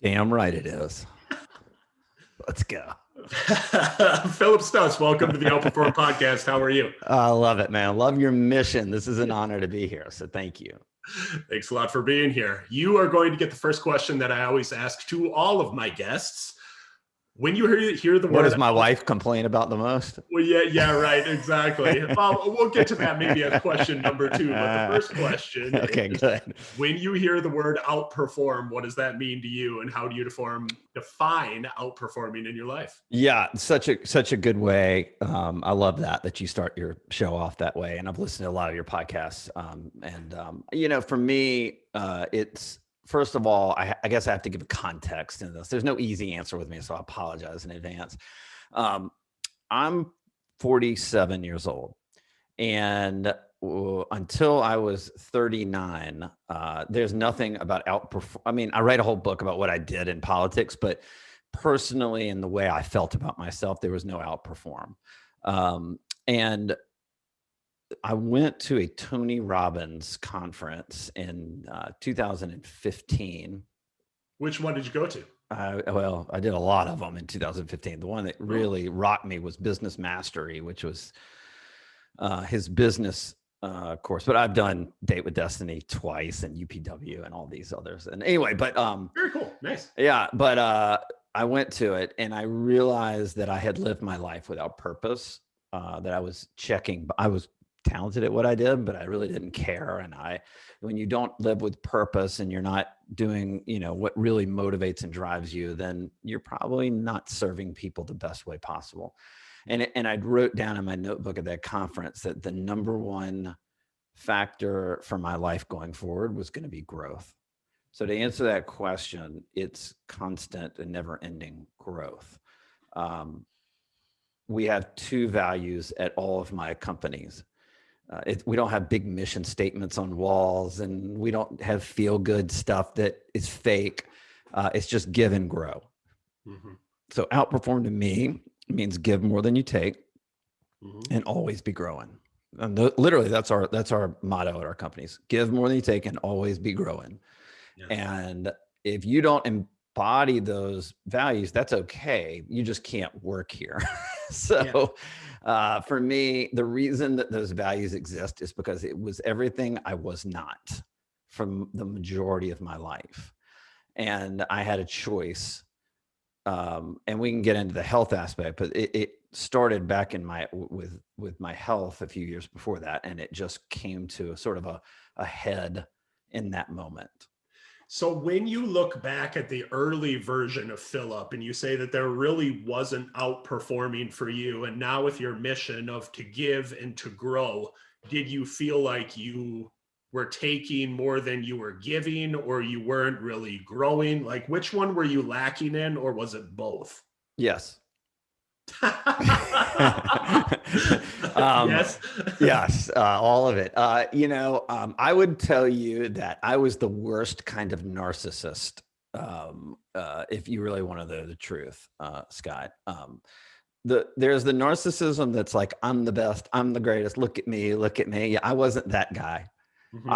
Damn right it is. Let's go. Phillip Stutts, welcome to the OUTPERFORM podcast. How are you? I love it, man. I love your mission. This is an honor to be here. So thank you. Thanks a lot for being here. You are going to get the first question that I always ask to all of my guests. When you hear the word, what does my wife complain about the most? Well, yeah, right, exactly. Well, we'll get to that maybe as question number 2. But the first question is, good. When you hear the word outperform, what does that mean to you, and how do you define outperforming in your life? Yeah, such a good way. I love that you start your show off that way, and I've listened to a lot of your podcasts. For me, it's. First of all, I guess I have to give a context in this. There's no easy answer with me, so I apologize in advance. I'm 47 years old, and until I was 39, there's nothing about outperform. I mean, I write a whole book about what I did in politics, but personally, in the way I felt about myself, there was no outperform. And I went to a Tony Robbins conference in 2015. Which one did you go to? I did a lot of them in 2015. The one that really rocked me was Business Mastery, which was his business course. But I've done Date with Destiny twice and UPW and all these others. And anyway, but very cool, nice. Yeah, but I went to it and I realized that I had lived my life without purpose. That I was checking. I was talented at what I did, but I really didn't care. And when you don't live with purpose and you're not doing, what really motivates and drives you, then you're probably not serving people the best way possible. And I wrote down in my notebook at that conference that the number one factor for my life going forward was going to be growth. So to answer that question, it's constant and never ending growth. We have 2 values at all of my companies. We don't have big mission statements on walls, and we don't have feel-good stuff that is fake. It's just give and grow. Mm-hmm. So outperform to me means give more than you take, and always be growing. And literally, that's our motto at our companies: give more than you take, and always be growing. Yes. And if you don't embody those values, that's okay. You just can't work here. So. Yeah. For me, the reason that those values exist is because it was everything I was not from the majority of my life. And I had a choice. And we can get into the health aspect, but it started back in with my health a few years before that. And it just came to sort of a head in that moment. So when you look back at the early version of Phillip and you say that there really wasn't outperforming for you, and now with your mission of to give and to grow, did you feel like you were taking more than you were giving, or you weren't really growing? Like, which one were you lacking in, or was it both? Yes. Yes, all of it. I would tell you that I was the worst kind of narcissist. If you really want to know the truth, Scott, there's the narcissism that's like, I'm the best, I'm the greatest. Look at me. Yeah, I wasn't that guy. Mm-hmm.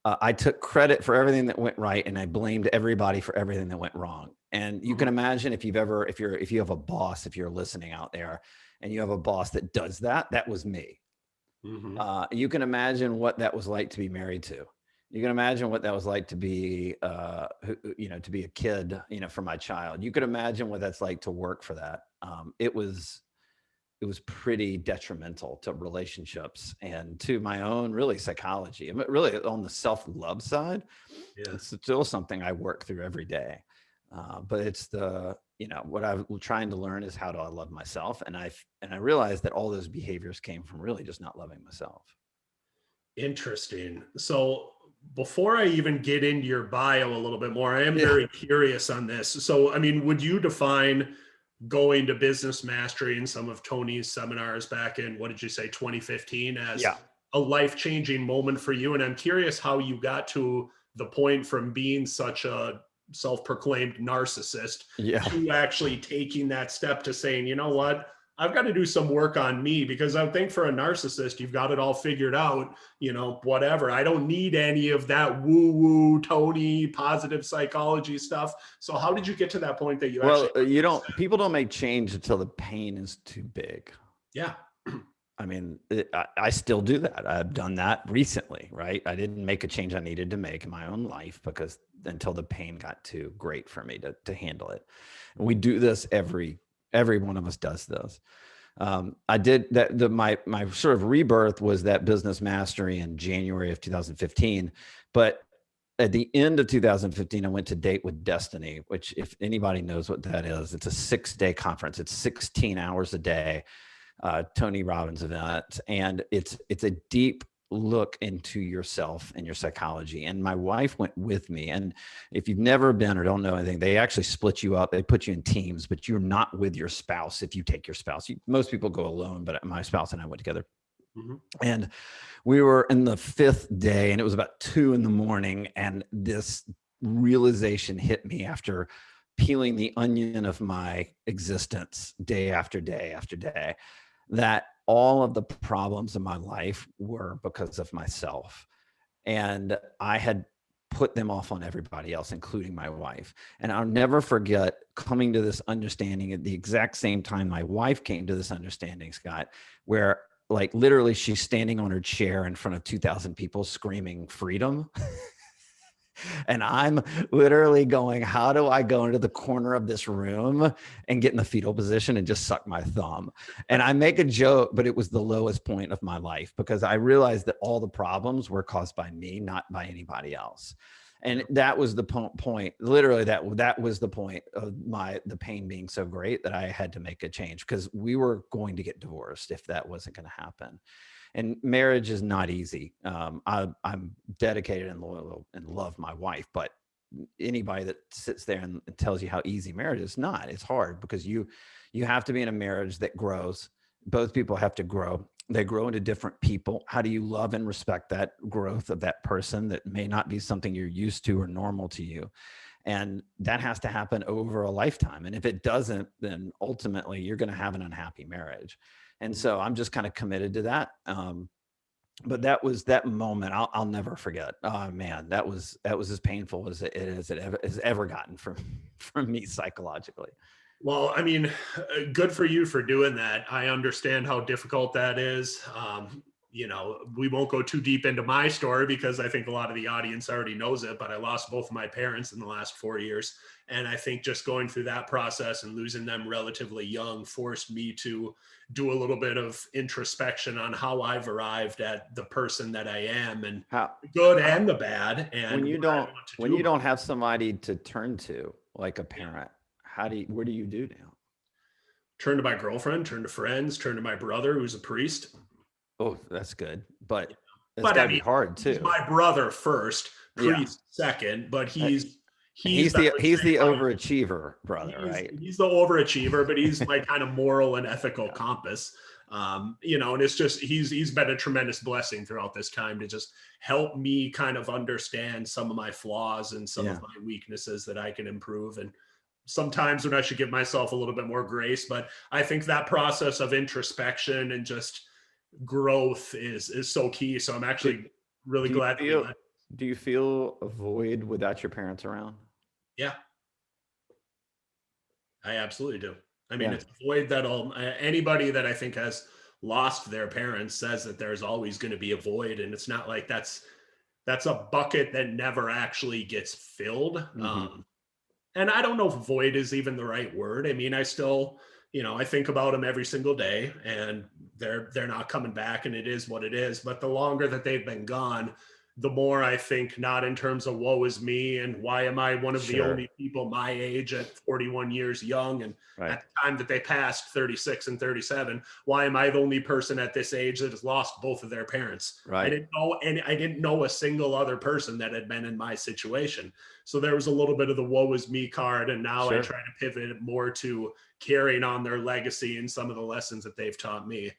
I took credit for everything that went right, and I blamed everybody for everything that went wrong. And you can imagine if you have a boss, if you're listening out there and you have a boss that does that, that was me. Mm-hmm. You can imagine what that was like to be married to. You can imagine what that was like to be, to be a kid, for my child. You could imagine what that's like to work for that. It was pretty detrimental to relationships and to my own really psychology. I mean, really on the self-love side, It's still something I work through every day. But it's what I'm trying to learn is how do I love myself? And I realized that all those behaviors came from really just not loving myself. Interesting. So before I even get into your bio a little bit more, I am very curious on this. So, I mean, would you define going to Business Mastery and some of Tony's seminars back in, what did you say, 2015 as a life-changing moment for you? And I'm curious how you got to the point from being such a self-proclaimed narcissist to actually taking that step to saying, you know what, I've got to do some work on me, because I think for a narcissist, you've got it all figured out, whatever. I don't need any of that woo-woo, Tony, positive psychology stuff. So how did you get to that point that you actually, people don't make change until the pain is too big. Yeah. I mean, I still do that. I've done that recently, right? I didn't make a change I needed to make in my own life because until the pain got too great for me to handle it. And we do this every one of us does this. I did that. My sort of rebirth was that business mastery in January of 2015. But at the end of 2015, I went to Date with Destiny, which, if anybody knows what that is, it's a 6-day conference. It's 16 hours a day, Tony Robbins event. And it's a deep look into yourself and your psychology. And my wife went with me. And if you've never been or don't know anything, they actually split you up. They put you in teams, but you're not with your spouse. If you take your spouse, most people go alone, but my spouse and I went together. Mm-hmm. And we were in the 5th day, and it was about 2 a.m. And this realization hit me after peeling the onion of my existence day after day after day, that all of the problems in my life were because of myself. And I had put them off on everybody else, including my wife. And I'll never forget coming to this understanding at the exact same time my wife came to this understanding, Scott, where like literally she's standing on her chair in front of 2,000 people screaming freedom. And I'm literally going, how do I go into the corner of this room and get in the fetal position and just suck my thumb? And I make a joke, but it was the lowest point of my life, because I realized that all the problems were caused by me, not by anybody else. And that was the point, literally that was the point of the pain being so great that I had to make a change, because we were going to get divorced if that wasn't going to happen. And marriage is not easy. I'm dedicated and loyal and love my wife, but anybody that sits there and tells you how easy marriage is, not. It's hard, because you have to be in a marriage that grows. Both people have to grow. They grow into different people. How do you love and respect that growth of that person that may not be something you're used to or normal to you? And that has to happen over a lifetime. And if it doesn't, then ultimately you're going to have an unhappy marriage. And so I'm just kind of committed to that. But that moment I'll never forget. Oh man, that was as painful as it has ever gotten from me psychologically. Well, I mean, good for you for doing that. I understand how difficult that is. We won't go too deep into my story because I think a lot of the audience already knows it, but I lost both of my parents in the last 4 years. And I think just going through that process and losing them relatively young forced me to do a little bit of introspection on how I've arrived at the person that I am, and the good and the bad. And when you don't have somebody to turn to, like a parent, what do you do now? Turn to my girlfriend, turn to friends, turn to my brother, who's a priest. Oh, that's good. But it's gotta be hard too. He's my brother first, priest second, but he's the overachiever brother, right? He's the overachiever, but he's my kind of moral and ethical compass. And it's just, he's been a tremendous blessing throughout this time to just help me kind of understand some of my flaws and some of my weaknesses that I can improve. And sometimes when I should give myself a little bit more grace, but I think that process of introspection and just growth is so key. So I'm actually really glad. Do you feel a void without your parents around? Yeah, I absolutely do. I mean, it's a void that anybody that I think has lost their parents says that there's always going to be a void. And it's not like that's a bucket that never actually gets filled. Mm-hmm. And I don't know if void is even the right word. I mean, I still, I think about them every single day, and they're not coming back, and it is what it is. But the longer that they've been gone, the more I think, not in terms of woe is me and why am I one of the only people my age at 41 years young, and at the time that they passed, 36 and 37, why am I the only person at this age that has lost both of their parents? Right. I didn't know a single other person that had been in my situation. So there was a little bit of the woe is me card, and now I try to pivot it more to carrying on their legacy and some of the lessons that they've taught me.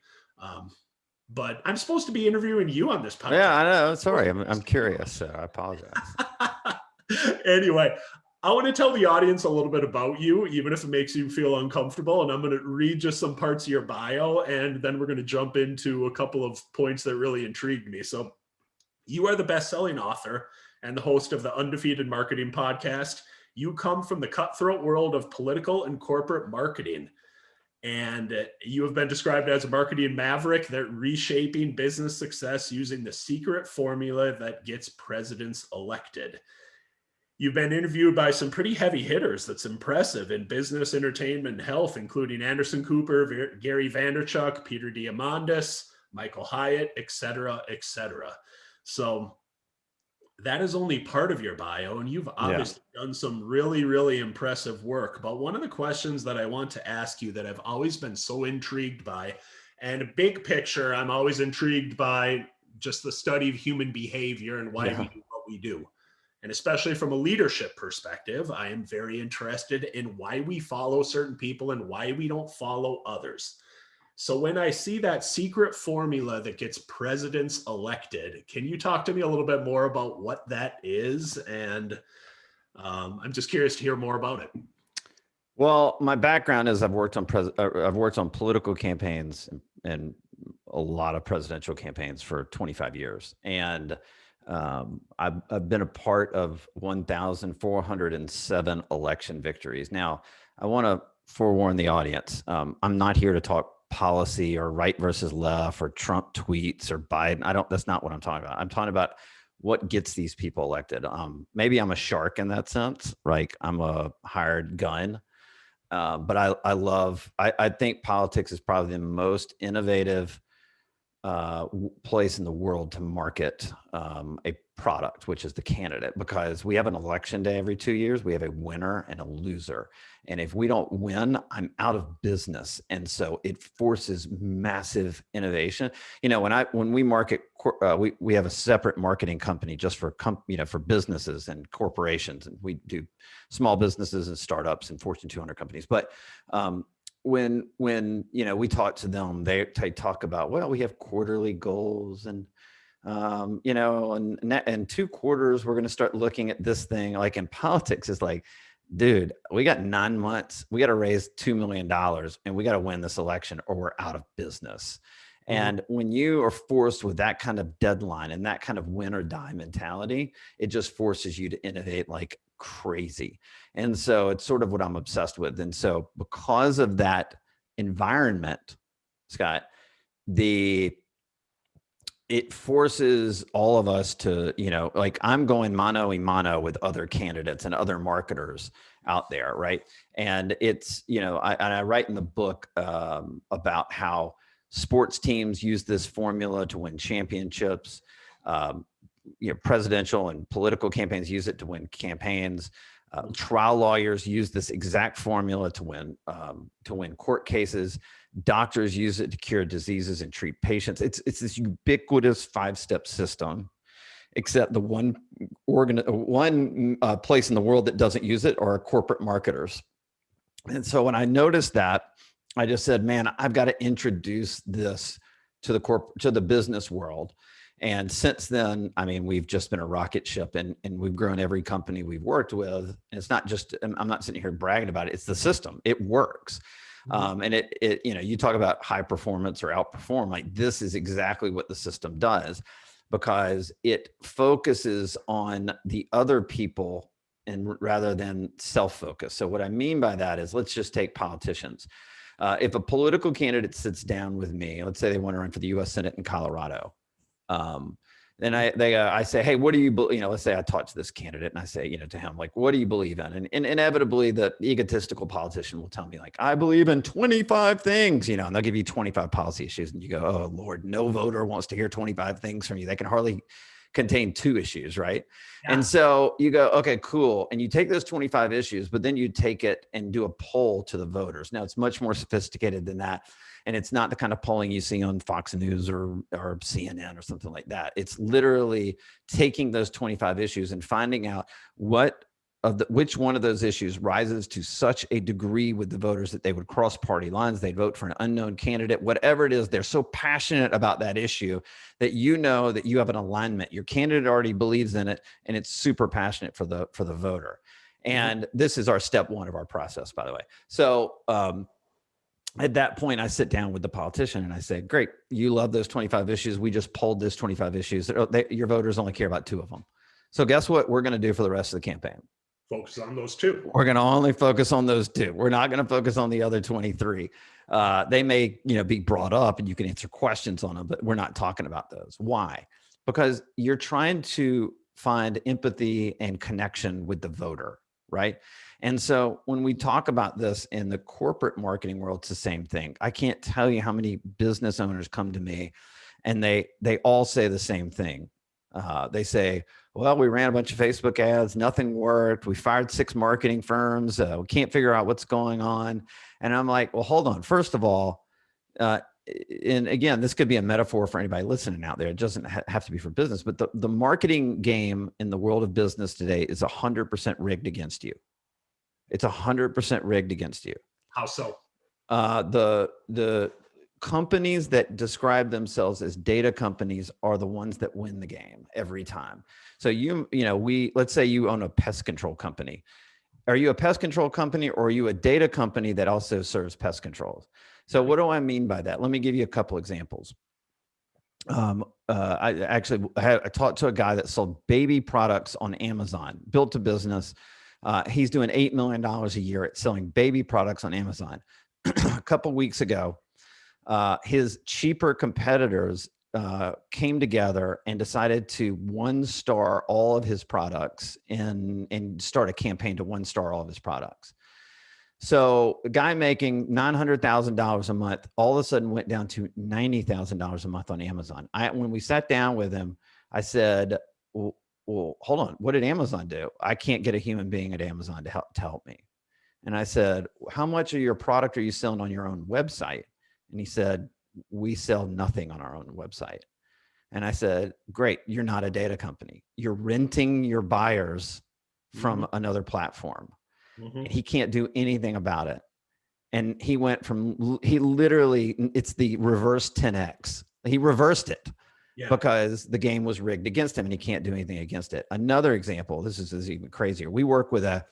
But I'm supposed to be interviewing you on this podcast. Yeah, I know. Sorry. I'm curious. So I apologize. Anyway, I want to tell the audience a little bit about you, even if it makes you feel uncomfortable. And I'm going to read just some parts of your bio, and then we're going to jump into a couple of points that really intrigued me. So you are the best-selling author and the host of the Undefeated Marketing podcast. You come from the cutthroat world of political and corporate marketing. And you have been described as a marketing maverick that reshaping business success using the secret formula that gets presidents elected. You've been interviewed by some pretty heavy hitters that's impressive in business, entertainment, and health, including Anderson Cooper, Gary Vaynerchuk, Peter Diamandis, Michael Hyatt, et cetera, et cetera. So that is only part of your bio, and you've obviously done some really, really impressive work. But one of the questions that I want to ask you that I've always been so intrigued by, and big picture, I'm always intrigued by just the study of human behavior and why we do what we do. And especially from a leadership perspective, I am very interested in why we follow certain people and why we don't follow others. So when I see that secret formula that gets presidents elected, can you talk to me a little bit more about what that is? And I'm just curious to hear more about it. Well, my background is I've worked on political campaigns and a lot of presidential campaigns for 25 years. And I've been a part of 1,407 election victories. Now, I want to forewarn the audience. I'm not here to talk policy or right versus left or Trump tweets or Biden. That's not what I'm talking about. I'm talking about what gets these people elected. Maybe I'm a shark in that sense, like I'm a hired gun. But I think politics is probably the most innovative place in the world to market a product, which is the candidate, because we have an election day every 2 years. We have a winner and a loser. And if we don't win, I'm out of business. And so it forces massive innovation. You know, when we market, we have a separate marketing company just for for businesses and corporations, and we do small businesses and startups and Fortune 200 companies. But when we talk to them, they talk about, well, we have quarterly goals and and 2 quarters we're going to start looking at this thing. Like in politics, it's like, dude, we got 9 months, we got to raise $2 million and we got to win this election or we're out of business. And when you are forced with that kind of deadline and that kind of win or die mentality, it just forces you to innovate like crazy. And so it's sort of what I'm obsessed with. And so because of that environment, Scott, it forces all of us to, like I'm going mano a mano with other candidates and other marketers out there. Right. And it's, I write in the book about how sports teams use this formula to win championships. Presidential and political campaigns use it to win campaigns. Trial lawyers use this exact formula to win court cases. Doctors use it to cure diseases and treat patients. It's this ubiquitous 5-step system, except the one place in the world that doesn't use it are corporate marketers. And so when I noticed that, I just said, man, I've got to introduce this to the business world. And since then, I mean, we've just been a rocket ship and we've grown every company we've worked with. And it's not just, I'm not sitting here bragging about it. It's the system. It works. And you talk about high performance or outperform, like this is exactly what the system does, because it focuses on the other people and rather than self-focus. So what I mean by that is, let's just take politicians. If a political candidate sits down with me, let's say they want to run for the U.S. Senate in Colorado, then I say, hey, what do you believe? Let's say I talk to this candidate and I say, to him, like, what do you believe in? And inevitably, the egotistical politician will tell me, like, I believe in 25 things, and they'll give you 25 policy issues, and you go, oh Lord, no voter wants to hear 25 things from you. They can hardly contain 2 issues, right? Yeah. And so you go, okay, cool. And you take those 25 issues, but then you take it and do a poll to the voters. Now it's much more sophisticated than that. And it's not the kind of polling you see on Fox News or CNN or something like that. It's literally taking those 25 issues and finding out which one of those issues rises to such a degree with the voters that they would cross party lines. They'd vote for an unknown candidate, whatever it is. They're so passionate about that issue that that you have an alignment. Your candidate already believes in it, and it's super passionate for the voter. And this is our step one of our process, by the way. So at that point, I sit down with the politician and I say, great, you love those 25 issues. We just polled those 25 issues. Your voters only care about 2 of them. So guess what we're going to do for the rest of the campaign? Focus on those 2. We're going to only focus on those 2. We're not going to focus on the other 23. They may, be brought up and you can answer questions on them, but we're not talking about those. Why? Because you're trying to find empathy and connection with the voter, right? And so when we talk about this in the corporate marketing world, it's the same thing. I can't tell you how many business owners come to me and they all say the same thing. They say, well, we ran a bunch of Facebook ads, nothing worked. We fired 6 marketing firms. We can't figure out what's going on. And I'm like, well, hold on. First of all, and again, this could be a metaphor for anybody listening out there. It doesn't have to be for business, but the marketing game in the world of business today is 100% rigged against you. It's 100% rigged against you. How so? The companies that describe themselves as data companies are the ones that win the game every time. So let's say you own a pest control company. Are you a pest control company or are you a data company that also serves pest control? So what do I mean by that? Let me give you a couple examples. I talked to a guy that sold baby products on Amazon, built a business. He's doing $8 million a year at selling baby products on Amazon. A couple weeks ago, his cheaper competitors came together and decided to 1-star all of his products and start a campaign to 1-star all of his products. So a guy making $900,000 a month all of a sudden went down to $90,000 a month on Amazon. When we sat down with him, I said, well, hold on. What did Amazon do? I can't get a human being at Amazon to help me. And I said, how much of your product are you selling on your own website? And he said, we sell nothing on our own website. And I said, great. You're not a data company. You're renting your buyers from another platform. He can't do anything about it. And he literally, it's the reverse 10X. He reversed it because the game was rigged against him and he can't do anything against it. Another example, this is even crazier. We work with a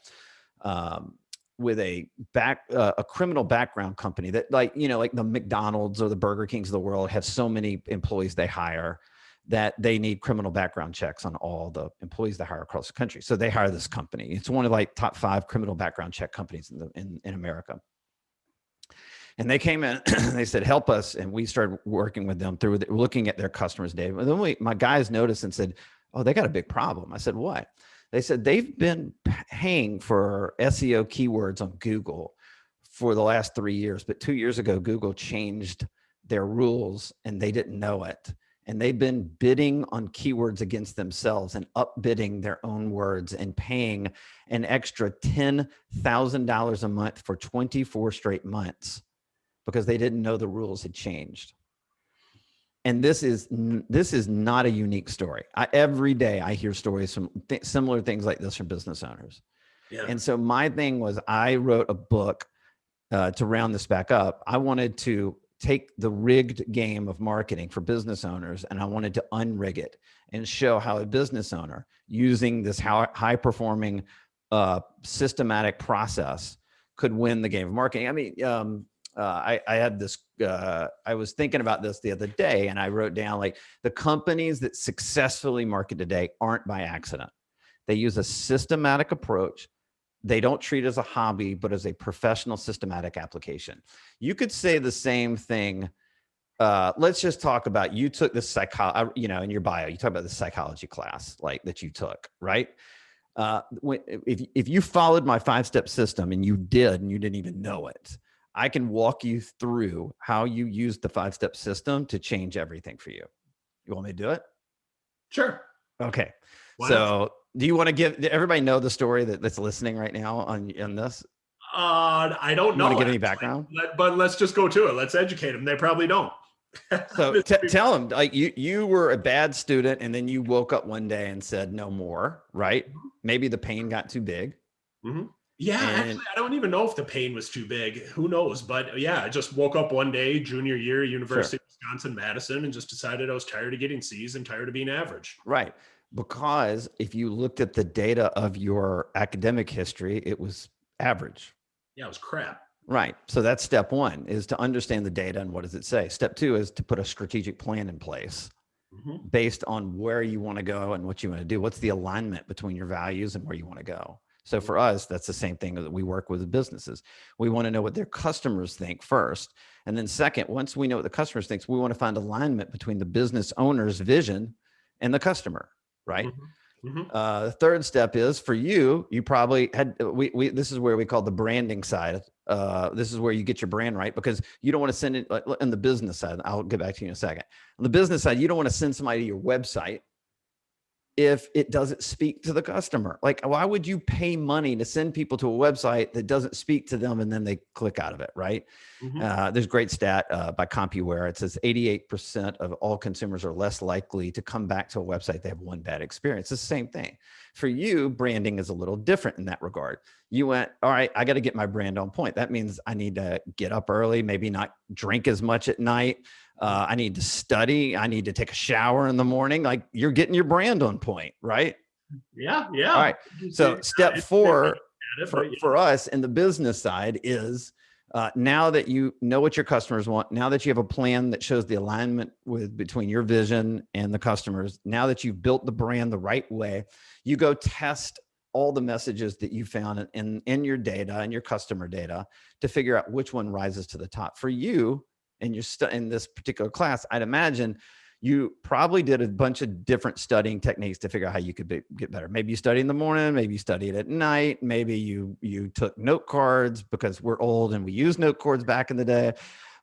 criminal background company that like the McDonald's or the Burger Kings of the world have so many employees they hire that they need criminal background checks on all the employees they hire across the country. So they hire this company. It's one of like top 5 criminal background check companies in America. And they came in, they said, help us. And we started working with them through looking at their customers' data. And then my guys noticed and said, oh, they got a big problem. I said, what? They said they've been paying for SEO keywords on Google for the last 3 years. But 2 years ago, Google changed their rules and they didn't know it. And they've been bidding on keywords against themselves and upbidding their own words and paying an extra $10,000 a month for 24 straight months because they didn't know the rules had changed. And this is not a unique story. Every day I hear stories from similar things like this from business owners. Yeah. And so my thing was I wrote a book to round this back up. I wanted to take the rigged game of marketing for business owners and I wanted to unrig it and show how a business owner using this high performing systematic process could win the game of marketing. I mean, I had this, I was thinking about this the other day and I wrote down like the companies that successfully market today aren't by accident. They use a systematic approach. They don't treat it as a hobby, but as a professional systematic application. You could say the same thing. Let's just talk about, you took this in your bio, you talk about the psychology class like that you took, right? If you followed my 5-step system and you didn't even know it, I can walk you through how you use the 5-step system to change everything for you. You want me to do it? Sure. Okay. So do you want to give everybody know the story that's listening right now on this? I don't know. Want to give any background? But let's just go to it. Let's educate them. They probably don't. So tell them like you were a bad student and then you woke up one day and said no more, right? Maybe the pain got too big. Mm-hmm. Yeah, actually, I don't even know if the pain was too big. Who knows? But yeah, I just woke up one day, junior year, University of Wisconsin-Madison, and just decided I was tired of getting C's and tired of being average. Right. Because if you looked at the data of your academic history, it was average. Yeah, it was crap. Right. So that's step one, is to understand the data and what does it say. Step two is to put a strategic plan in place based on where you want to go and what you want to do. What's the alignment between your values and where you want to go? So for us, that's the same thing that we work with businesses. We want to know what their customers think first. And then second, once we know what the customers think, we want to find alignment between the business owner's vision and the customer, right? The third step is for you, you probably had, this is where we call the branding side. This is where you get your brand right, because you don't want to send it in the business side. I'll get back to you in a second. On the business side, you don't want to send somebody to your website if it doesn't speak to the customer. Like, why would you pay money to send people to a website that doesn't speak to them and then they click out of it, right? There's a great stat by CompuWare. It says 88% of all consumers are less likely to come back to a website they have one bad experience. It's the same thing. For you, branding is a little different in that regard. You went, all right, I got to get my brand on point. That means I need to get up early, maybe not drink as much at night. I need to study. I need to take a shower in the morning. Like, you're getting your brand on point, right? Yeah. All right. So step four for us in the business side is now that you know what your customers want, now that you have a plan that shows the alignment between your vision and the customers, now that you've built the brand the right way, you go test all the messages that you found in your data and your customer data to figure out which one rises to the top. For you, and you're in this particular class, I'd imagine you probably did a bunch of different studying techniques to figure out how you could get better. Maybe you studied in the morning, maybe you studied at night, maybe you took note cards, because we're old and we used note cards back in the day.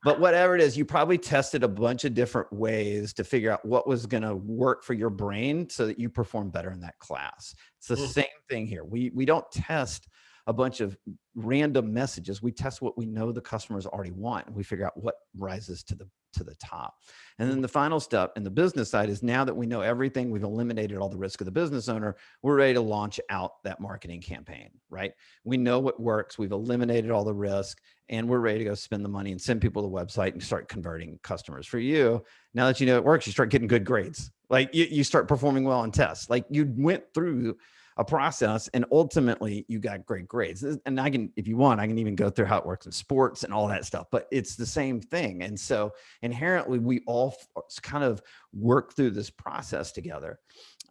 But whatever it is, you probably tested a bunch of different ways to figure out what was going to work for your brain so that you perform better in that class. It's the same thing here. We don't test a bunch of random messages. We test what we know the customers already want, and we figure out what rises to the top. And then the final step in the business side is, now that we know everything, we've eliminated all the risk of the business owner, we're ready to launch out that marketing campaign, right? We know what works. We've eliminated all the risk, and we're ready to go spend the money and send people to the website and start converting customers. For you, now that you know it works, you start getting good grades. Like, you start performing well on tests. Like, you went through a process and ultimately you got great grades. And I can, if you want, I can even go through how it works in sports and all that stuff, but it's the same thing. And so inherently we all kind of work through this process together.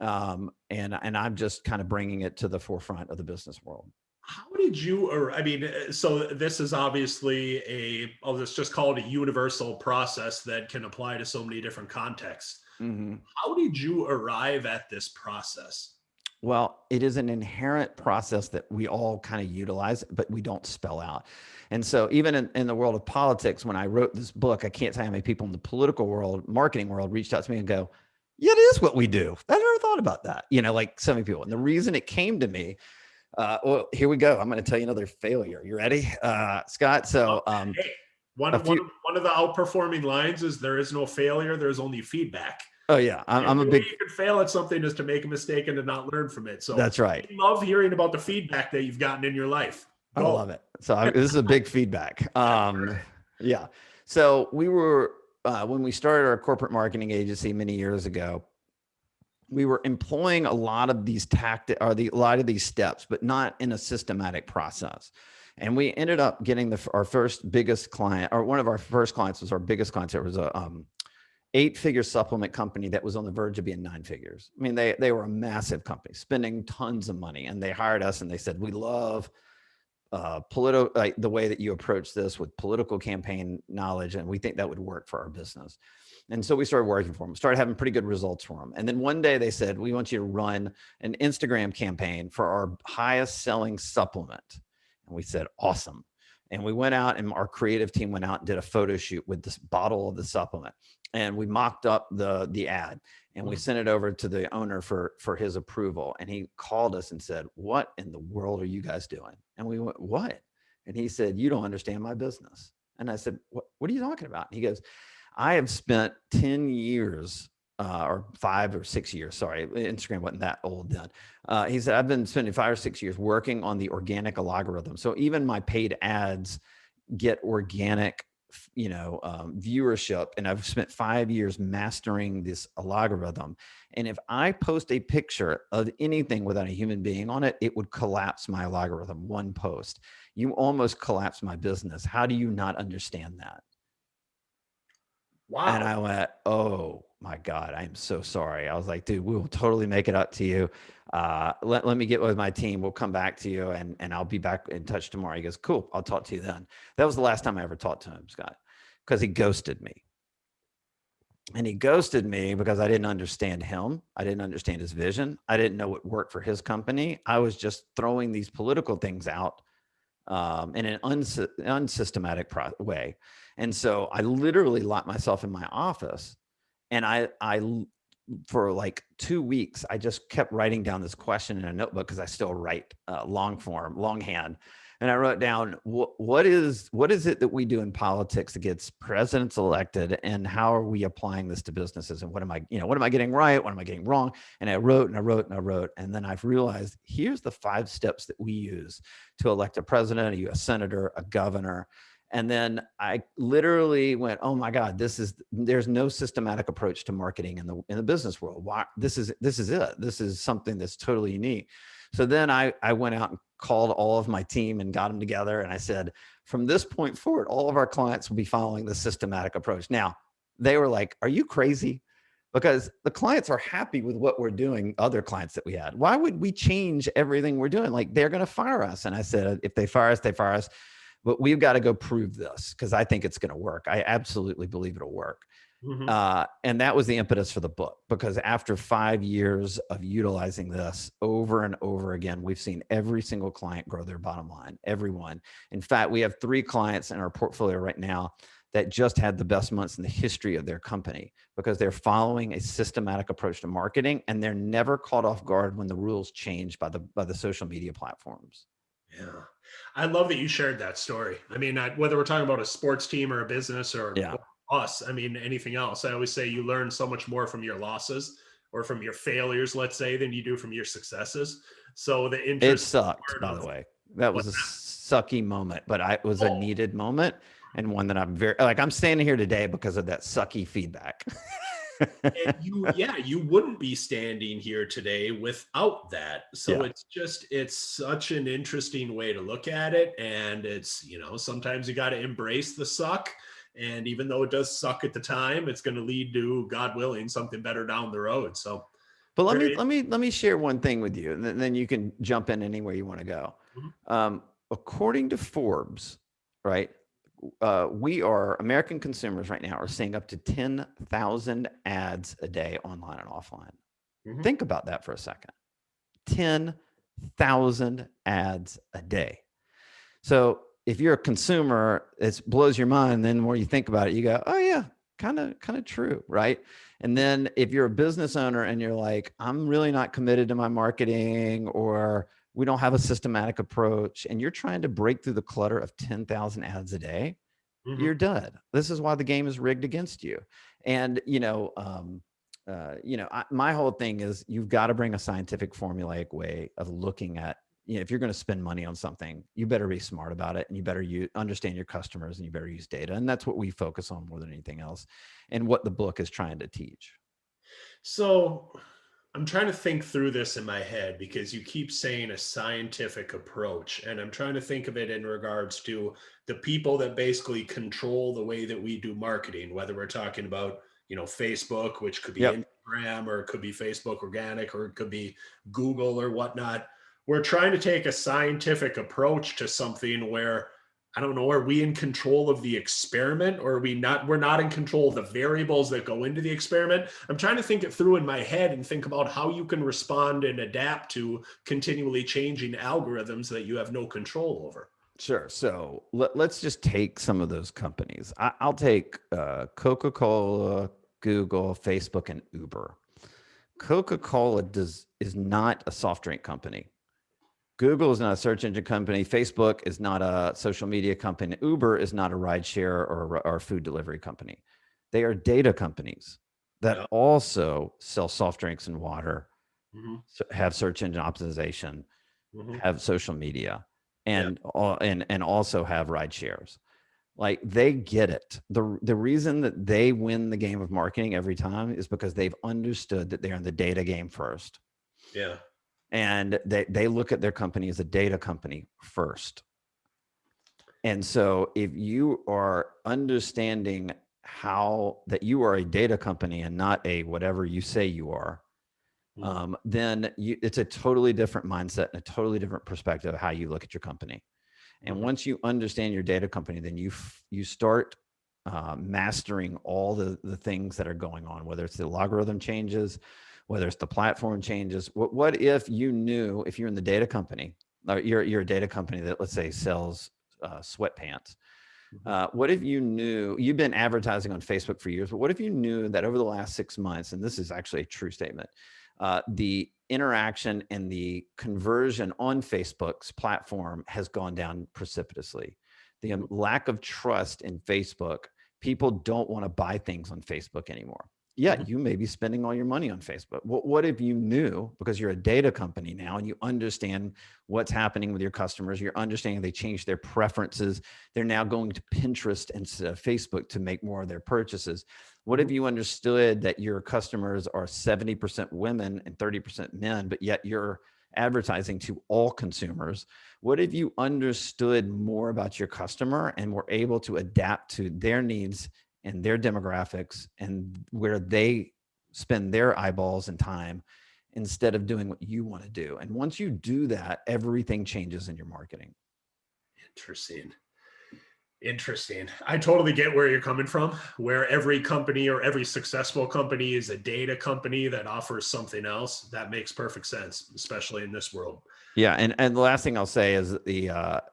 And I'm just kind of bringing it to the forefront of the business world. How did you, or I mean, so this is obviously let's just call it a universal process that can apply to so many different contexts. How did you arrive at this process? Well, it is an inherent process that we all kind of utilize, but we don't spell out. And so even in the world of politics, when I wrote this book, I can't tell you how many people in the political world, marketing world, reached out to me and go, yeah, it is what we do. I never thought about that. Like, so many people. And the reason it came to me, well, here we go. I'm going to tell you another failure. You ready, Scott? So one of the outperforming lines is, there is no failure, there's only feedback. Oh yeah, I'm a big. You can fail at something is to make a mistake and to not learn from it. So that's right. I love hearing about the feedback that you've gotten in your life. I love it. So this is a big feedback. Yeah. So we were when we started our corporate marketing agency many years ago, we were employing a lot of these tactics, or a lot of these steps, but not in a systematic process. And we ended up getting our first biggest client, or one of our first clients was our biggest client. It was a 8-figure supplement company that was on the verge of being 9 figures. I mean, they were a massive company spending tons of money, and they hired us and they said, we love like the way that you approach this with political campaign knowledge, and we think that would work for our business. And so we started working for them, started having pretty good results for them. And then one day they said, we want you to run an Instagram campaign for our highest selling supplement. And we said, awesome. And we went out, and our creative team went out and did a photo shoot with this bottle of the supplement. And we mocked up the ad, and we sent it over to the owner for his approval. And he called us and said, what in the world are you guys doing? And we went, what? And he said, you don't understand my business. And I said, what are you talking about? And he goes, I have spent 10 years or 5 or 6 years. Sorry, Instagram wasn't that old then. He said, I've been spending 5 or 6 years working on the organic algorithm. So even my paid ads get organic viewership, and I've spent 5 years mastering this algorithm. And if I post a picture of anything without a human being on it, it would collapse my algorithm. One post, you almost collapse my business. How do you not understand that? Wow. And I went, oh my God, I'm so sorry. I was like, dude, we will totally make it up to you. Let me get with my team. We'll come back to you, and I'll be back in touch tomorrow. He goes, cool. I'll talk to you then. That was the last time I ever talked to him, Scott, because he ghosted me. And he ghosted me because I didn't understand him. I didn't understand his vision. I didn't know what worked for his company. I was just throwing these political things out in an unsystematic way. And so I literally locked myself in my office, and I for like 2 weeks, I just kept writing down this question in a notebook, because I still write longhand. And I wrote down, what is it that we do in politics that gets presidents elected, and how are we applying this to businesses? And what am I getting right? What am I getting wrong? And I wrote and I wrote and I wrote. And then I've realized, here's the 5 steps that we use to elect a president, a U.S. senator, a governor. And then I literally went, oh my God, there's no systematic approach to marketing in the business world. Why, this is it. This is something that's totally unique. So then I went out and called all of my team and got them together. And I said, from this point forward, all of our clients will be following the systematic approach. Now, they were like, are you crazy? Because the clients are happy with what we're doing, other clients that we had. Why would we change everything we're doing? Like, they're going to fire us. And I said, if they fire us, they fire us. But we've got to go prove this, because I think it's going to work. I absolutely believe it'll work. And that was the impetus for the book, because after 5 years of utilizing this over and over again, we've seen every single client grow their bottom line, everyone. In fact, we have 3 clients in our portfolio right now that just had the best months in the history of their company, because they're following a systematic approach to marketing, and they're never caught off guard when the rules change by the social media platforms. Yeah. I love that you shared that story. I mean, whether we're talking about a sports team or a business or us, I mean, anything else, I always say you learn so much more from your losses or from your failures, let's say, than you do from your successes. So the It interest sucked, by the way. That was a sucky moment, but it was a needed moment, and one that I'm standing here today because of that sucky feedback. You wouldn't be standing here today without that. So it's such an interesting way to look at it. And it's, sometimes you got to embrace the suck. And even though it does suck at the time, it's going to lead to, God willing, something better down the road. So, but let me share one thing with you, and then you can jump in anywhere you want to go. According to Forbes, right? American consumers right now are seeing up to 10,000 ads a day, online and offline. Think about that for a second. 10,000 ads a day. So if you're a consumer, it blows your mind. Then the more you think about it, you go, oh yeah, kind of true, right? And then if you're a business owner and you're like, I'm really not committed to my marketing, or we don't have a systematic approach, and you're trying to break through the clutter of 10,000 ads a day, you're dead. This is why the game is rigged against you. And, my whole thing is, you've got to bring a scientific, formulaic way of looking at, if you're going to spend money on something, you better be smart about it, and you better understand your customers, and you better use data. And that's what we focus on more than anything else, and what the book is trying to teach. So I'm trying to think through this in my head, because you keep saying a scientific approach, and I'm trying to think of it in regards to the people that basically control the way that we do marketing, whether we're talking about, Facebook, which could be Instagram, or it could be Facebook organic, or it could be Google or whatnot. We're trying to take a scientific approach to something where, I don't know, are we in control of the experiment, or are we not? We're not in control of the variables that go into the experiment. I'm trying to think it through in my head and think about how you can respond and adapt to continually changing algorithms that you have no control over. Sure. So let's just take some of those companies. I'll take Coca-Cola, Google, Facebook, and Uber. Coca-Cola is not a soft drink company. Google is not a search engine company. Facebook is not a social media company. Uber is not a rideshare or food delivery company. They are data companies that also sell soft drinks and water, have search engine optimization, have social media, and also have ride shares. Like they get it. The reason that they win the game of marketing every time is because they've understood that they're in the data game first. Yeah. And they look at their company as a data company first. And so if you are understanding how that you are a data company and not a whatever you say you are, then it's a totally different mindset and a totally different perspective of how you look at your company. And once you understand your data company, then you start mastering all the things that are going on, whether it's the logarithm changes, whether it's the platform changes. What if you knew, if you're in the data company, or you're a data company that, let's say, sells sweatpants. What if you knew, you've been advertising on Facebook for years, but what if you knew that over the last 6 months, and this is actually a true statement, the interaction and the conversion on Facebook's platform has gone down precipitously. The lack of trust in Facebook, people don't want to buy things on Facebook anymore. Yeah, you may be spending all your money on Facebook. What if you knew, because you're a data company now and you understand what's happening with your customers, you're understanding they change their preferences, they're now going to Pinterest instead of Facebook to make more of their purchases. What if you understood that your customers are 70% women and 30% men, but yet you're advertising to all consumers? What if you understood more about your customer and were able to adapt to their needs and their demographics and where they spend their eyeballs and time instead of doing what you want to do? And once you do that, everything changes in your marketing. Interesting. I totally get where you're coming from, where every company or every successful company is a data company that offers something else. That makes perfect sense, especially in this world. Yeah. And the last thing I'll say is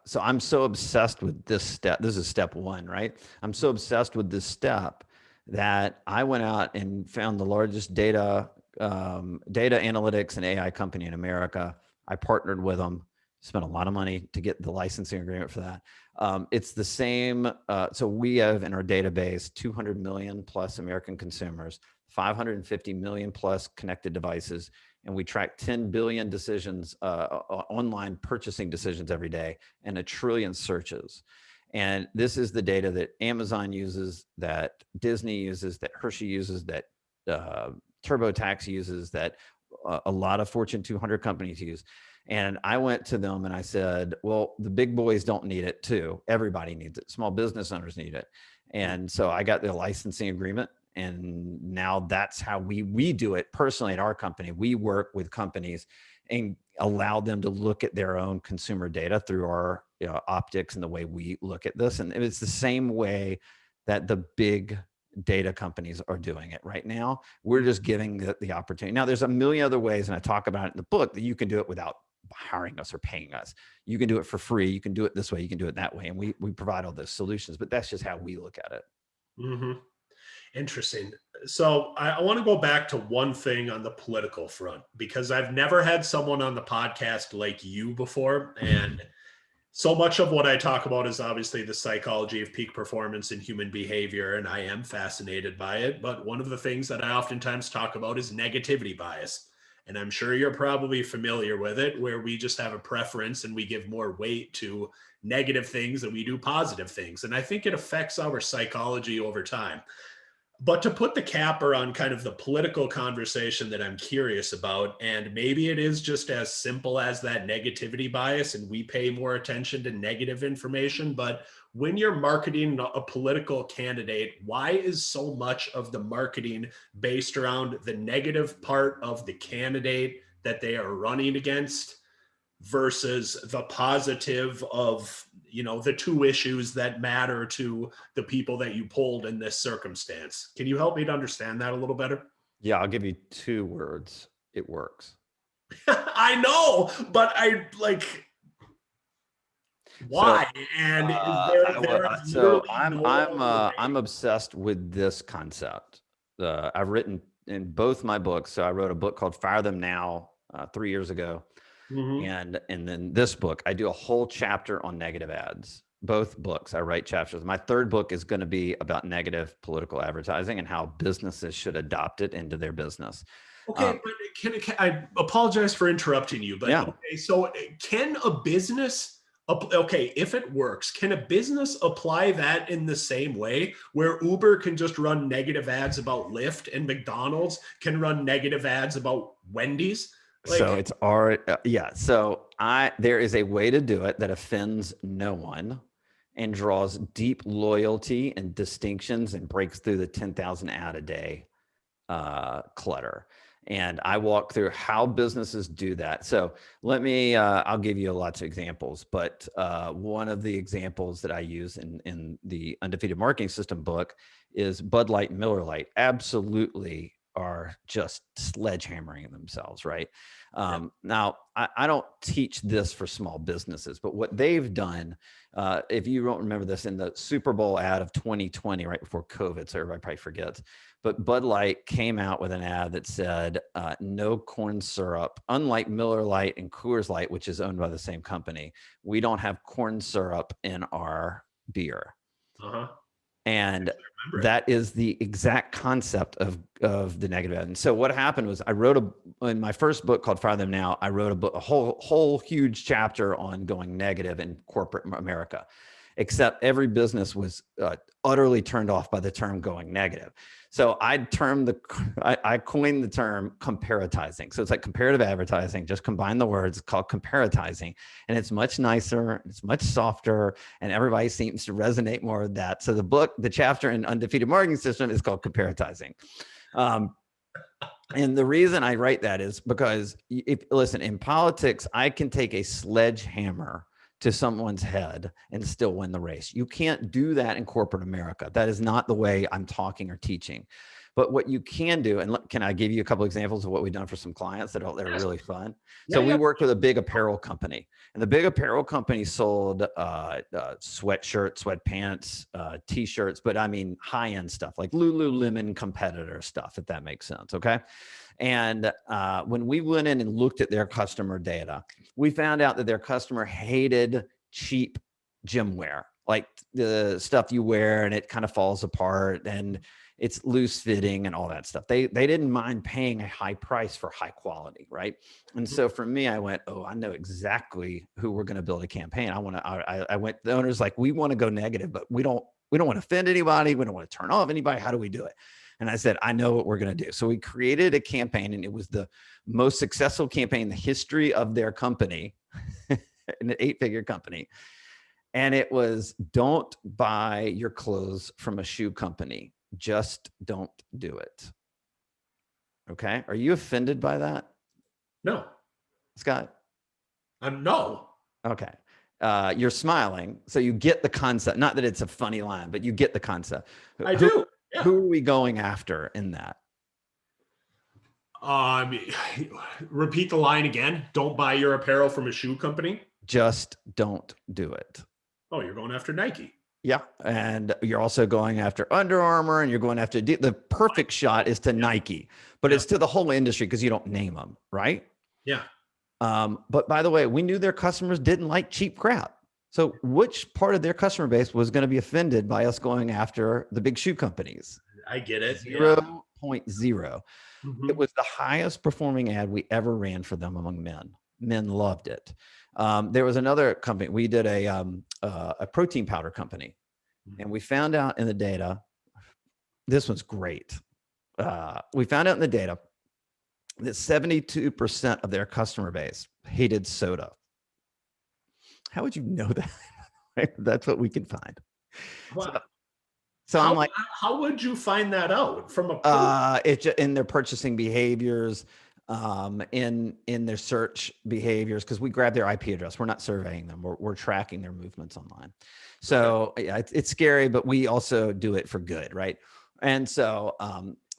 so I'm so obsessed with this step. This is step one, right? I'm so obsessed with this step that I went out and found the largest data analytics and AI company in America. I partnered with them, spent a lot of money to get the licensing agreement for that. It's the same. So we have in our database 200 million plus American consumers, 550 million plus connected devices, and we track 10 billion decisions, online purchasing decisions every day, and 1 trillion searches. And this is the data that Amazon uses, that Disney uses, that Hershey uses, that TurboTax uses, that a lot of Fortune 200 companies use. And I went to them and I said, well, the big boys don't need it too. Everybody needs it. Small business owners need it. And so I got the licensing agreement. And now that's how we do it personally at our company. We work with companies and allow them to look at their own consumer data through our optics and the way we look at this. And it's the same way that the big data companies are doing it right now. We're just giving the opportunity. Now, there's a million other ways, and I talk about it in the book, that you can do it without hiring us or paying us. You can do it for free. You can do it this way. You can do it that way. And we provide all those solutions, but that's just how we look at it. Interesting. So I want to go back to one thing on the political front, because I've never had someone on the podcast like you before. And so much of what I talk about is obviously the psychology of peak performance and human behavior, and I am fascinated by it. But one of the things that I oftentimes talk about is negativity bias. And I'm sure you're probably familiar with it, where we just have a preference and we give more weight to negative things than we do positive things. And I think it affects our psychology over time. But to put the capper on kind of the political conversation that I'm curious about, and maybe it is just as simple as that negativity bias and we pay more attention to negative information, but when you're marketing a political candidate, why is so much of the marketing based around the negative part of the candidate that they are running against versus the positive of, the two issues that matter to the people that you polled in this circumstance? Can you help me to understand that a little better? Yeah, I'll give you 2 words. It works. I know, but I like, why? And I'm obsessed with this concept. I've written in both my books. So I wrote a book called Fire Them Now 3 years ago. And then this book, I do a whole chapter on negative ads. Both books, I write chapters. My 3rd book is going to be about negative political advertising and how businesses should adopt it into their business. Okay, but I apologize for interrupting you, but yeah. Okay, so can a business Okay, if it works, can a business apply that in the same way where Uber can just run negative ads about Lyft and McDonald's can run negative ads about Wendy's? So Like, it's already, yeah. So there is a way to do it that offends no one and draws deep loyalty and distinctions and breaks through the 10,000 ad a day clutter. And I walk through how businesses do that. So I'll give you lots of examples, but one of the examples that I use in the Undefeated Marketing System book is Bud Light and Miller Lite absolutely are just sledgehammering themselves, right? Now, I don't teach this for small businesses, but what they've done, if you don't remember this, in the Super Bowl ad of 2020, right before COVID, so everybody probably forgets, but Bud Light came out with an ad that said, no corn syrup. Unlike Miller Lite and Coors Light, which is owned by the same company, we don't have corn syrup in our beer. uh-huh. And that is the exact concept of the negative ad. And so what happened was in my first book called Fire Them Now, I wrote a whole huge chapter on going negative in corporate America, except every business was utterly turned off by the term going negative. So I coined the term comparatizing. So it's like comparative advertising, just combine the words, called comparatizing. And it's much nicer, it's much softer, and everybody seems to resonate more with that. So the chapter in Undefeated Marketing System is called comparatizing. And the reason I write that is because listen, in politics, I can take a sledgehammer to someone's head and still win the race. You can't do that in corporate America. That is not the way I'm talking or teaching. But what you can do, and can I give you a couple examples of what we've done for some clients that are really fun? So we worked with a big apparel company, and the big apparel company sold sweatshirts, sweatpants, t-shirts, but I mean high-end stuff like Lululemon competitor stuff, if that makes sense. Okay. And when we went in and looked at their customer data, we found out that their customer hated cheap gym wear, like the stuff you wear and it kind of falls apart and it's loose fitting and all that stuff. They didn't mind paying a high price for high quality, right? And so for me, I went, oh, I know exactly who we're going to build a campaign. I went, the owner's like, we want to go negative, but we don't want to offend anybody. We don't want to turn off anybody. How do we do it? And I said, I know what we're going to do. So we created a campaign, and it was the most successful campaign in the history of their company, an 8-figure company. And it was, don't buy your clothes from a shoe company. Just don't do it. Okay. Are you offended by that? No. Scott? No. Okay. You're smiling. So you get the concept. Not that it's a funny line, but you get the concept. I do. Yeah. Who are we going after in that? Repeat the line again. Don't buy your apparel from a shoe company. Just don't do it. Oh, you're going after Nike. Yeah. And you're also going after Under Armour, and you're going after the perfect shot is to Nike, but it's to the whole industry because you don't name them, right? Yeah. But by the way, we knew their customers didn't like cheap crap. So which part of their customer base was going to be offended by us going after the big shoe companies? I get it. 0.0. Mm-hmm. It was the highest performing ad we ever ran for them among men. Men loved it. There was another company. We did a protein powder company, and we found out in the data, this one's great. We found out in the data that 72% of their customer base hated soda. How would you know that? That's what we can find. Wow. So I'm like, how would you find that out from a it's in their purchasing behaviors, in their search behaviors, because we grab their IP address. We're not surveying them. We're tracking their movements online. So yeah, it's scary, but we also do it for good, right? And so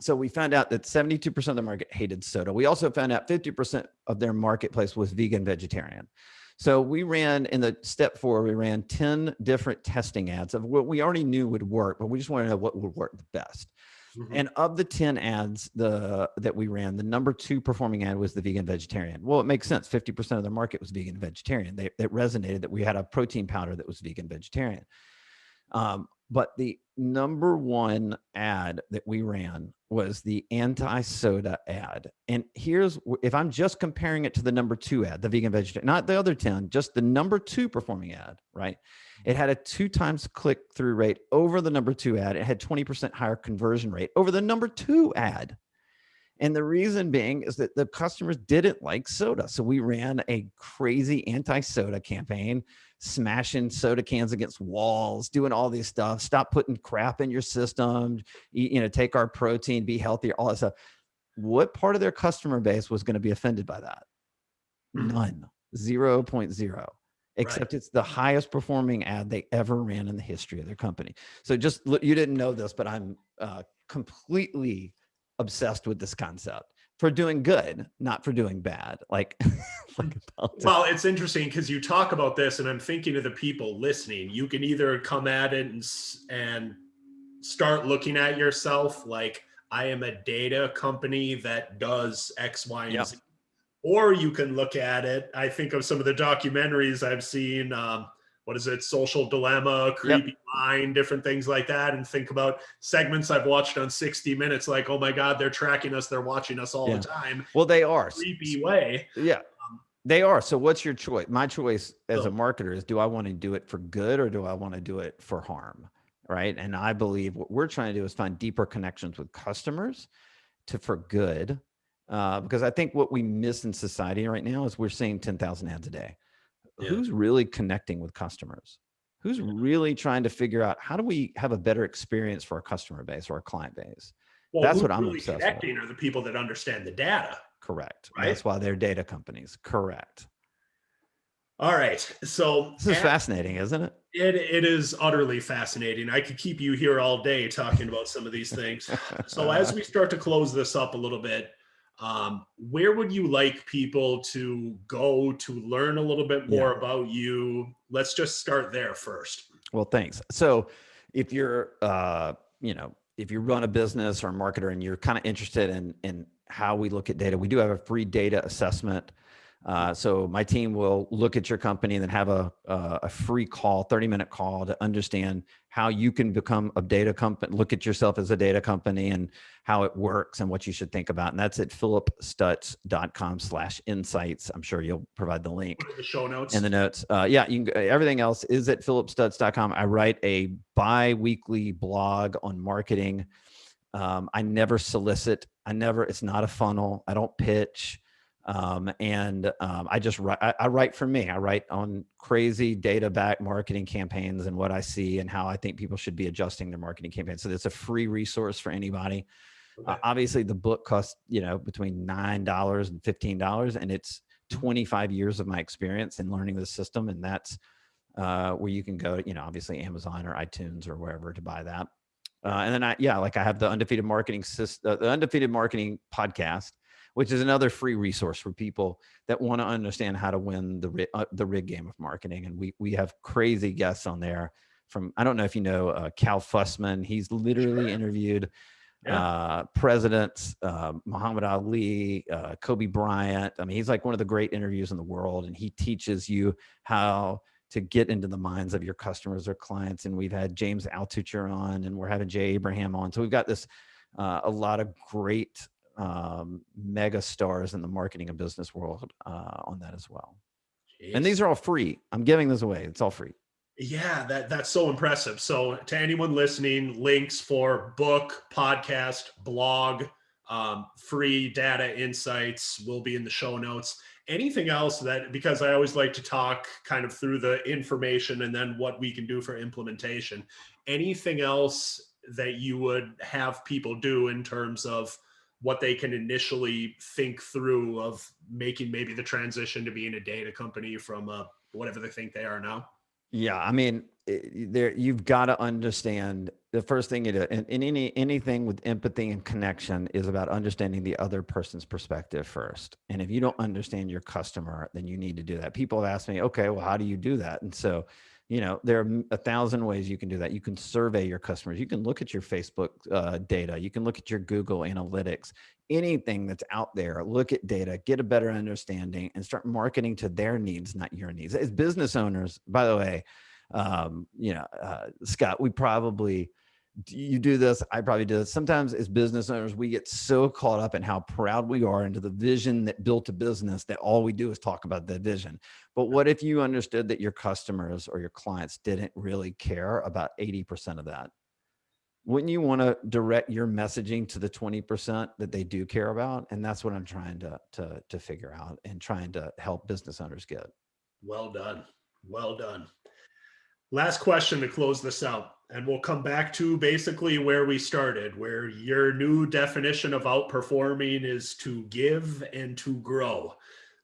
so we found out that 72% of the market hated soda. We also found out 50% of their marketplace was vegan vegetarian. So we ran in the step 4, we ran 10 different testing ads of what we already knew would work, but we just wanted to know what would work the best. Mm-hmm. And of the 10 ads that we ran, the number 2 performing ad was the vegan vegetarian. Well, it makes sense. 50% of the market was vegan vegetarian. It resonated that we had a protein powder that was vegan vegetarian. But the number one ad that we ran was the anti-soda ad. And here's, if I'm just comparing it to the number 2 ad, the vegan vegetarian, not the other 10, just the number 2 performing ad, right? It had a 2 times click-through rate over the number 2 ad. It had 20% higher conversion rate over the number 2 ad. And the reason being is that the customers didn't like soda. So we ran a crazy anti-soda campaign, smashing soda cans against walls, doing all these stuff. Stop putting crap in your system, take our protein, be healthier, all that stuff. What part of their customer base was going to be offended by that? None. 0.0. Except it's the highest performing ad they ever ran in the history of their company. So just, you didn't know this, but I'm completely obsessed with this concept for doing good, not for doing bad. Like well, it's interesting because you talk about this, and I'm thinking of the people listening. You can either come at it and start looking at yourself like, I am a data company that does X, Y, and Z. Or you can look at it. I think of some of the documentaries I've seen. What is it? Social Dilemma, Creepy Mind, different things like that. And think about segments I've watched on 60 Minutes, like, oh my God, they're tracking us. They're watching us all the time. Well, they are. Creepy way. Yeah, they are. So what's your choice? My choice as a marketer is, do I want to do it for good or do I want to do it for harm? Right. And I believe what we're trying to do is find deeper connections with customers for good. Because I think what we miss in society right now is we're seeing 10,000 ads a day. Who's really connecting with customers? Who's really trying to figure out, how do we have a better experience for our customer base or our client base? Well, that's what I'm really obsessed connecting with. Are the people that understand the data. Correct. Right? That's why they're data companies. Correct. All right. So this is fascinating, isn't it? It is utterly fascinating. I could keep you here all day talking about some of these things. So as we start to close this up a little bit, where would you like people to go to learn a little bit more about you? Let's just start there first. Well, thanks. So if you're, if you run a business or a marketer and you're kind of interested in how we look at data, we do have a free data assessment. So my team will look at your company and then have a free call, 30-minute call to understand how you can become a data company, look at yourself as a data company and how it works and what you should think about. And that's at phillipstutts.com/insights. I'm sure you'll provide the link in the show notes. In the notes. You can, everything else is at phillipstutts.com. I write a bi-weekly blog on marketing. I never solicit. It's not a funnel. I don't pitch. I just write, I write for me. I write on crazy data-backed marketing campaigns and what I see and how I think people should be adjusting their marketing campaigns. So it's a free resource for anybody. Okay. Obviously the book costs, between $9 and $15, and it's 25 years of my experience in learning the system. And that's where you can go, obviously Amazon or iTunes or wherever to buy that. And then I have the Undefeated Marketing the Undefeated Marketing podcast, which is another free resource for people that want to understand how to win the rig game of marketing. And we have crazy guests on there from, I don't know if you know, Cal Fussman. He's literally interviewed presidents, Muhammad Ali, Kobe Bryant. I mean, he's like one of the great interviews in the world, and he teaches you how to get into the minds of your customers or clients. And we've had James Altucher on, and we're having Jay Abraham on. So we've got this, a lot of great mega stars in the marketing and business world on that as well. Jeez. And these are all free. I'm giving this away. It's all free. Yeah, that's so impressive. So to anyone listening, links for book, podcast, blog, free data insights will be in the show notes. Anything else because I always like to talk kind of through the information and then what we can do for implementation. Anything else that you would have people do in terms of what they can initially think through of making maybe the transition to being a data company from whatever they think they are now? Yeah, I mean, you've got to understand the first thing you do, and anything with empathy and connection is about understanding the other person's perspective first. And if you don't understand your customer, then you need to do that. People have asked me, okay, well, how do you do that? And so, there are 1,000 ways you can do that. You can survey your customers. You can look at your Facebook data. You can look at your Google Analytics. Anything that's out there, look at data, get a better understanding, and start marketing to their needs, not your needs. As business owners, by the way, Scott, we probably you do this, I probably do this. Sometimes as business owners, we get so caught up in how proud we are into the vision that built a business that all we do is talk about that vision. But what if you understood that your customers or your clients didn't really care about 80% of that? Wouldn't you want to direct your messaging to the 20% that they do care about? And that's what I'm trying to figure out and trying to help business owners get. Well done. Well done. Last question to close this out. And we'll come back to basically where we started, where your new definition of outperforming is to give and to grow.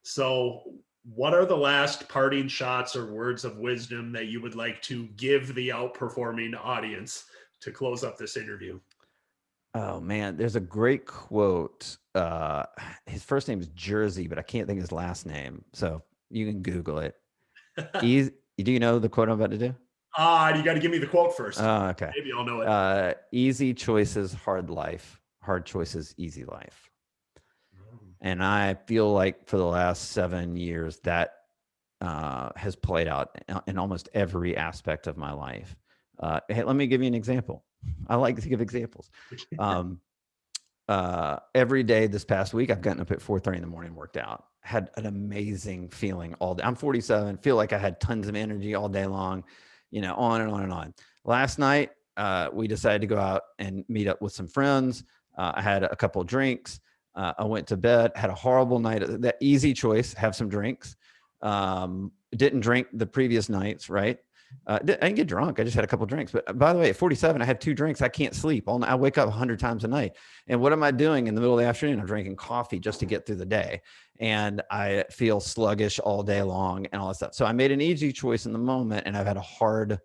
So what are the last parting shots or words of wisdom that you would like to give the outperforming audience to close up this interview? Oh man, there's a great quote. His first name is Jersey, but I can't think of his last name. So you can Google it. Do you know the quote I'm about to do? You got to give me the quote first. Oh, okay. Maybe I'll know it. Easy choices, hard life. Hard choices, easy life. And I feel like for the last 7 years, that has played out in almost every aspect of my life. Hey, let me give you an example. I like to give examples. Every day this past week, I've gotten up at 4:30 in the morning, worked out, had an amazing feeling all day. I'm 47, feel like I had tons of energy all day long, on and on and on. Last night, we decided to go out and meet up with some friends. I had a couple of drinks. I went to bed, had a horrible night. That easy choice, have some drinks. Didn't drink the previous nights, right? I didn't get drunk. I just had a couple of drinks. But by the way, at 47, I had 2 drinks. I can't sleep. I wake up 100 times a night. And what am I doing in the middle of the afternoon? I'm drinking coffee just to get through the day. And I feel sluggish all day long and all that stuff. So I made an easy choice in the moment, and I've had a hard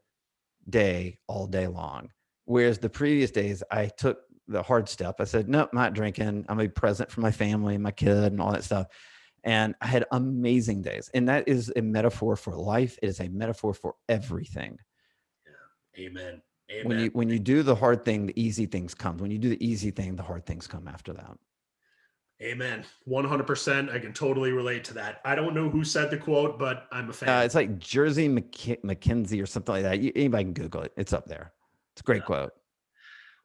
day all day long. Whereas the previous days, I took the hard step. I said, nope, I'm not drinking. I'm going to be present for my family, my kid, and all that stuff. And I had amazing days. And that is a metaphor for life. It is a metaphor for everything. Yeah. Amen. Amen. When you do the hard thing, the easy things come. When you do the easy thing, the hard things come after that. Amen. 100%. I can totally relate to that. I don't know who said the quote, but I'm a fan. It's like Jersey McKinsey or something like that. Anybody can Google it. It's up there. It's a great quote.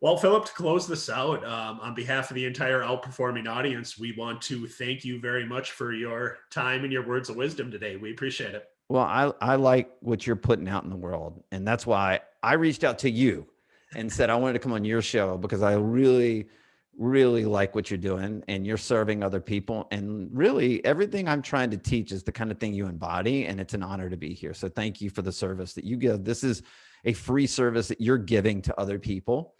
Well, Phillip, to close this out, on behalf of the entire Outperforming audience, we want to thank you very much for your time and your words of wisdom today. We appreciate it. Well, I like what you're putting out in the world. And that's why I reached out to you and said I wanted to come on your show, because I really, really like what you're doing, and you're serving other people. And really everything I'm trying to teach is the kind of thing you embody. And it's an honor to be here. So thank you for the service that you give. This is a free service that you're giving to other people.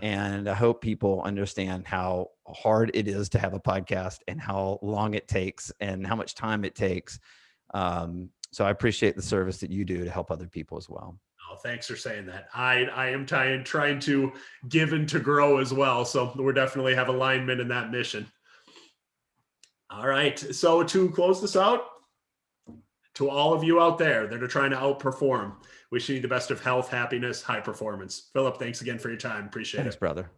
And I hope people understand how hard it is to have a podcast and how long it takes and how much time it takes. So I appreciate the service that you do to help other people as well. Oh, thanks for saying that. I am trying to give and to grow as well. So we definitely have alignment in that mission. All right. So to close this out, to all of you out there that are trying to outperform, wishing you the best of health, happiness, high performance. Phillip, thanks again for your time. Appreciate it. Thanks, brother.